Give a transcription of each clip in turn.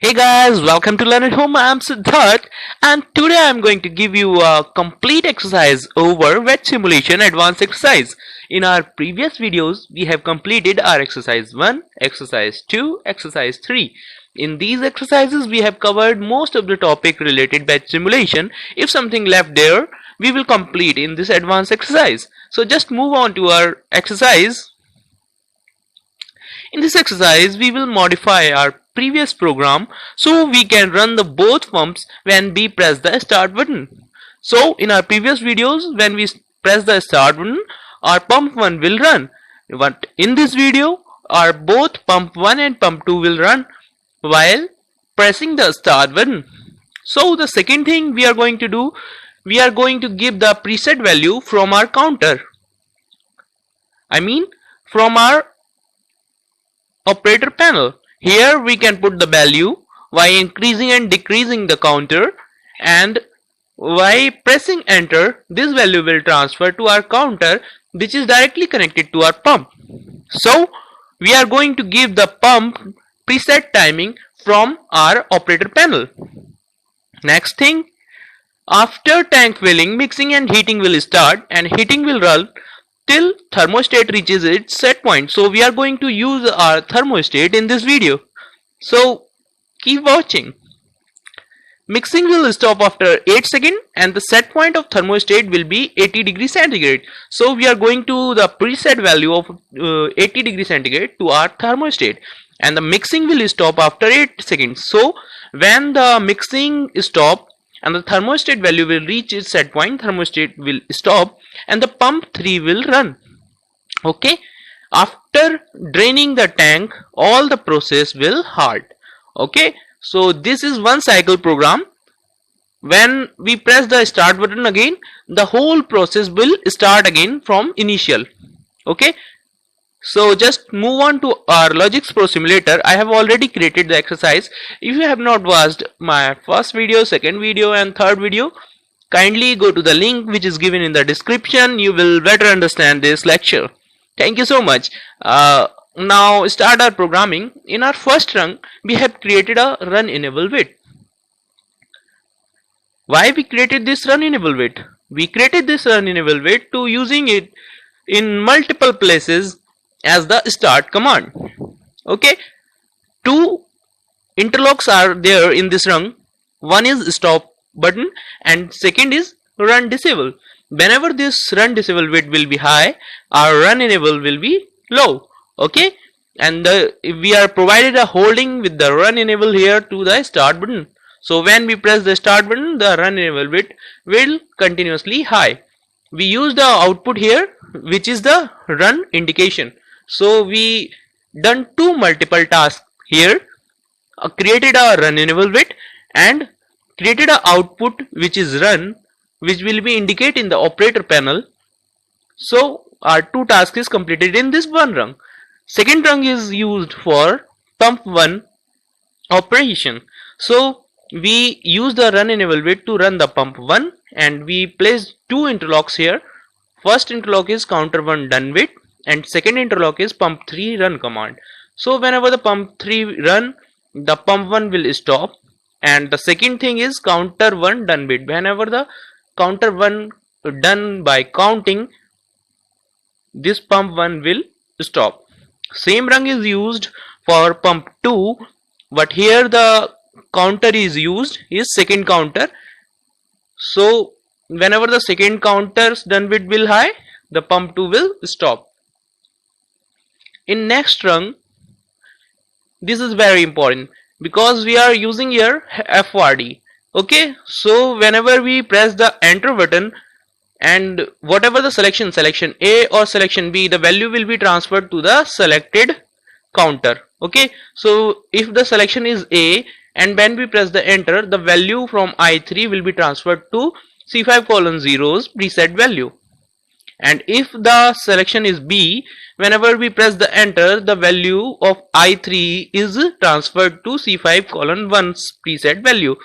Hey guys, welcome to Learn at Home. I'm Siddharth, and today I'm going to give you a complete exercise over wet simulation advanced exercise. In our previous videos, we have completed our exercise 1, exercise 2, exercise 3. In these exercises, we have covered most of the topic related wet simulation. If something left there, we will complete in this advanced exercise. So just move on to our exercise. In this exercise, we will modify our previous program so we can run the both pumps when we press the start button. So in our previous videos, when we press the start button, our pump 1 will run. But in this video, our both pump 1 and pump 2 will run while pressing the start button. So the second thing we are going to do, we are going to give the preset value from our counter. From our operator panel. Here we can put the value by increasing and decreasing the counter, and by pressing enter, this value will transfer to our counter, which is directly connected to our pump. So we are going to give the pump preset timing from our operator panel. Next thing, after tank filling, mixing and heating will start, and heating will run till thermostat reaches its set point. So we are going to use our thermostat in this video. So keep watching. Mixing will stop after 8 seconds and the set point of thermostat will be 80 degrees centigrade. So we are going to the preset value of 80 degrees centigrade to our thermostat, and the mixing will stop after 8 seconds. So when the mixing stop and the thermostat value will reach its set point, thermostat will stop and the pump 3 will run. Okay, after draining the tank, all the process will halt. Okay, so this is one cycle program. When we press the start button again, the whole process will start again from initial. Okay, so just move on to our Logix Pro Simulator. I have already created the exercise. If you have not watched my first video, second video and third video, kindly go to the link which is given in the description. You will better understand this lecture. Thank you so much. Now start our programming. In our first run, we have created a run enable wait. Why we created this run enable wait? We created this run enable wait to using it in multiple places as the start command. Okay, two interlocks are there in this run. One is stop button and second is run disable. Whenever this run disable wait will be high, our run enable will be low. Okay, and we are provided a holding with the run enable here to the start button. So when we press the start button, the run enable bit will continuously high. We use the output here, which is the run indication. So we done two multiple tasks here, created a run enable bit and created a output which is run, which will be indicated in the operator panel. So our two tasks is completed in this one run. Second run is used for pump 1 operation. So we use the run enable bit to run the pump 1 and we place two interlocks here. First interlock is counter 1 done wait and second interlock is pump 3 run command. So whenever the pump 3 run, the pump 1 will stop, and the second thing is counter 1 done wait. Whenever the counter 1 done by counting, this pump 1 will stop. Same rung is used for pump 2, but here the counter is used is second counter. So whenever the second counter's done wait will high, the pump 2 will stop. In next rung, this is very important because we are using here FRD. Okay, so whenever we press the enter button and whatever the selection A or selection B, the value will be transferred to the selected counter. Okay, so if the selection is A and when we press the enter, the value from I3 will be transferred to C5:0's preset value. And if the selection is B, whenever we press the enter, the value of I3 is transferred to C5:1's preset value.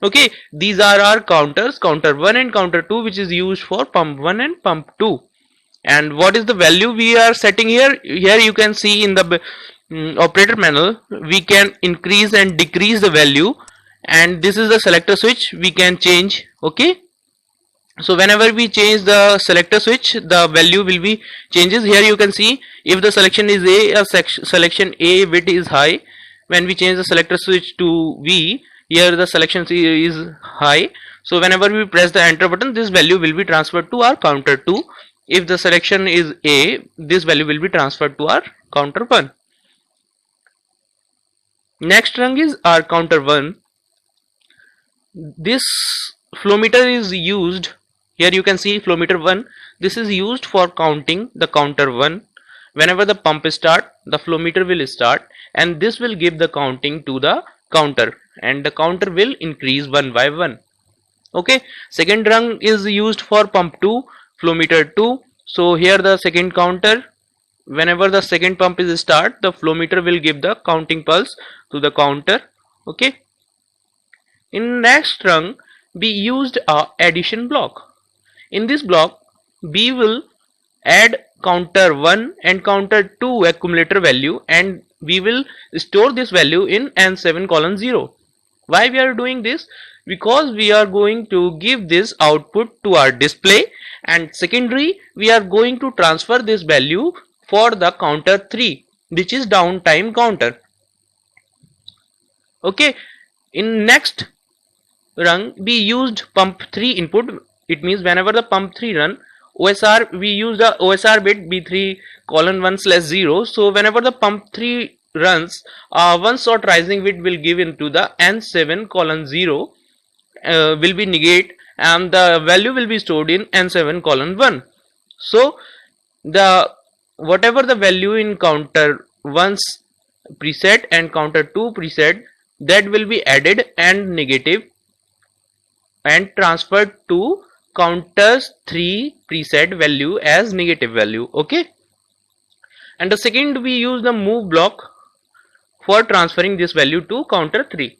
Okay, these are our counters, counter 1 and counter 2, which is used for pump 1 and pump 2. And what is the value we are setting here? Here you can see in the operator panel, we can increase and decrease the value, and this is the selector switch we can change. Okay, so whenever we change the selector switch, the value will be changes. Here you can see if the selection is a selection A bit is high. When we change the selector switch to V, here the selection is high. So whenever we press the enter button, this value will be transferred to our counter 2. If the selection is A, this value will be transferred to our counter 1. Next rung is our counter 1. This flow meter is used. Here you can see flow meter 1. This is used for counting the counter 1. Whenever the pump start, the flow meter will start, and this will give the counting to the counter, and the counter will increase one by one. Okay, second rung is used for pump 2, flow meter 2. So here the second counter, whenever the second pump is start, the flow meter will give the counting pulse to the counter. Okay, in next rung we used a addition block. In this block we will add counter 1 and counter 2 accumulator value, and we will store this value in N7:0. Why we are doing this? Because we are going to give this output to our display, and secondary we are going to transfer this value for the counter 3, which is downtime counter. Okay, in next rung we used pump 3 input. It means whenever the pump 3 run, OSR, we use the OSR bit B3:1/0. So whenever the pump 3 runs, one shot rising bit will give into the N7:0, will be negate, and the value will be stored in N7:1. So the whatever the value in counter 1's preset and counter 2 preset, that will be added and negative and transferred to counters 3 preset value as negative value. Okay, and the second we use the move block for transferring this value to counter 3.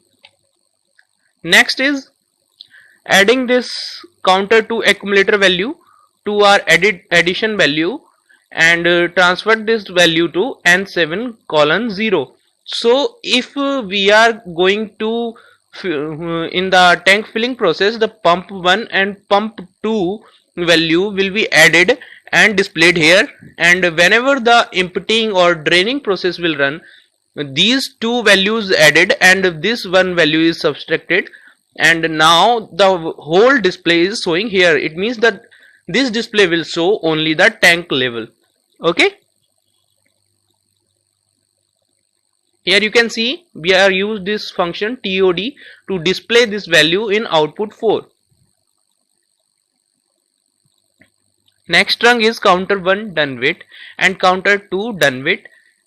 Next is adding this counter 2 accumulator value to our addition value, and transfer this value to N7:0. So if we are going to in the tank filling process, the pump 1 and pump 2 value will be added and displayed here, and whenever the emptying or draining process will run, these two values added and this one value is subtracted, and now the whole display is showing here. It means that this display will show only the tank level. Okay, here you can see we are used this function TOD to display this value in output 4. Next rung is counter 1 done with and counter 2 done with,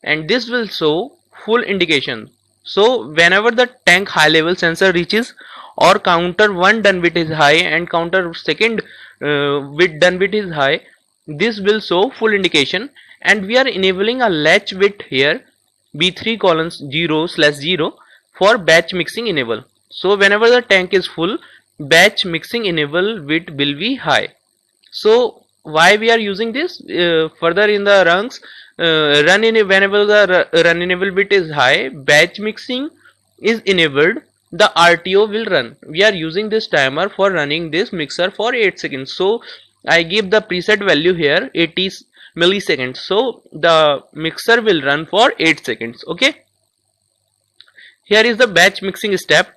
and this will show full indication. So whenever the tank high level sensor reaches, or counter 1 done with is high and counter second with done with is high, this will show full indication, and we are enabling a latch bit here B3:0/0 for batch mixing enable. So whenever the tank is full, batch mixing enable bit will be high. So why we are using this? Further in the rungs, whenever the run enable bit is high, batch mixing is enabled, the RTO will run. We are using this timer for running this mixer for 8 seconds. So I give the preset value here 80 milliseconds. So the mixer will run for 8 seconds. Okay, here is the batch mixing step.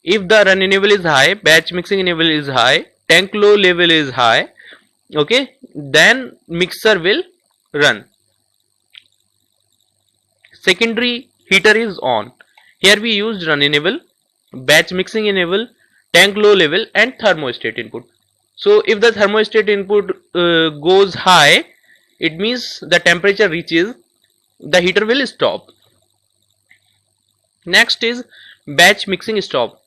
If the run enable is high, batch mixing enable is high, tank low level is high, okay, then mixer will run. Secondary heater is on. Here we used run enable, batch mixing enable, tank low level, and thermostat input. So if the thermostat input goes high, it means the temperature reaches, the heater will stop. Next is batch mixing stop.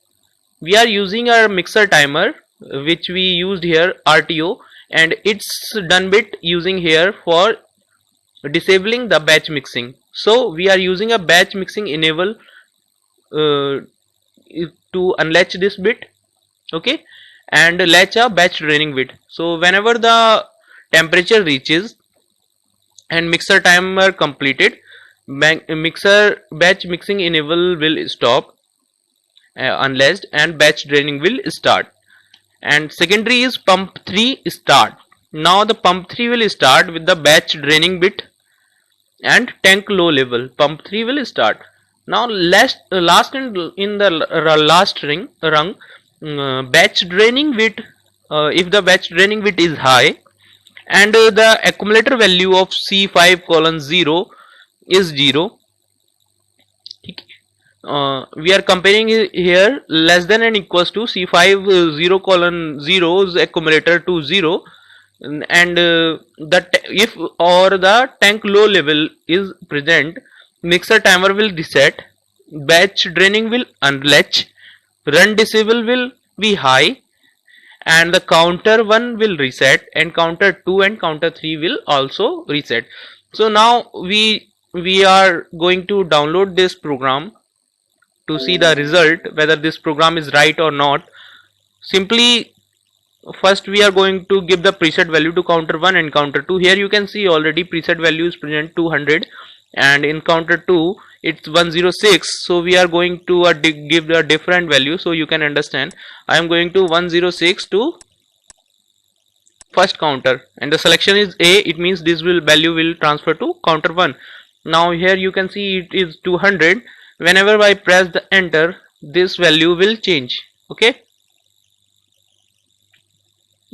We are using our mixer timer, which we used here RTO, and it's done bit using here for disabling the batch mixing. So we are using a batch mixing enable to unlatch this bit, okay, and latch a batch draining bit. So whenever the temperature reaches and mixer timer completed, batch mixing enable will stop unless, and batch draining will start. And secondary is pump 3 start. Now the pump 3 will start with the batch draining bit and tank low level. Pump 3 will start. Now last in the last rung, batch draining bit, if the batch draining bit is high and the accumulator value of C5 colon 0 is 0, we are comparing here less than and equals to C5 0 colon 0's accumulator to 0, and if or the tank low level is present, mixer timer will reset, batch draining will unlatch, run disable will be high, and the counter 1 will reset, and counter 2 and counter 3 will also reset. So now we are going to download this program to see the result, whether this program is right or not. Simply first we are going to give the preset value to counter 1 and counter 2. Here you can see already preset value is present 200, and in counter 2 it's 106. So we are going to give a different value, so you can understand. I am going to 106 to first counter, and the selection is A. It means this value will transfer to counter 1. Now here you can see it is 200. Whenever I press the enter, this value will change. Okay.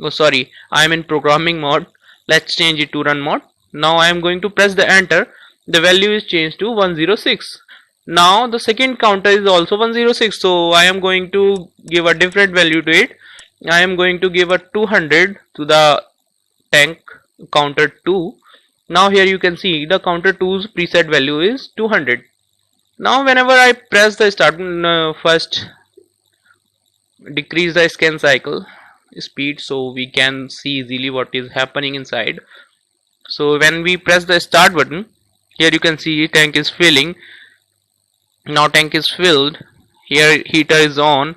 Oh, sorry, I am in programming mode. Let's change it to run mode. Now I am going to press the enter. The value is changed to 106. Now the second counter is also 106. So I am going to give a different value to it. I am going to give a 200 to the tank counter 2. Now here you can see the counter 2's preset value is 200. Now whenever I press the start, first decrease the scan cycle speed so we can see easily what is happening inside. So when we press the start button, here you can see tank is filling. Now tank is filled. Here heater is on,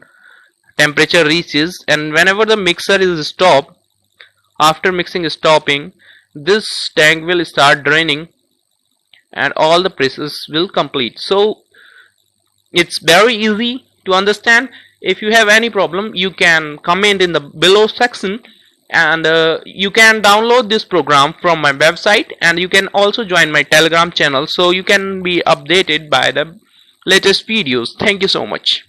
temperature reaches, and whenever the mixer is stopped, after mixing is stopping, this tank will start draining and all the presses will complete. So it's very easy to understand. If you have any problem, you can comment in the below section, and you can download this program from my website, and you can also join my Telegram channel so you can be updated by the latest videos. Thank you so much.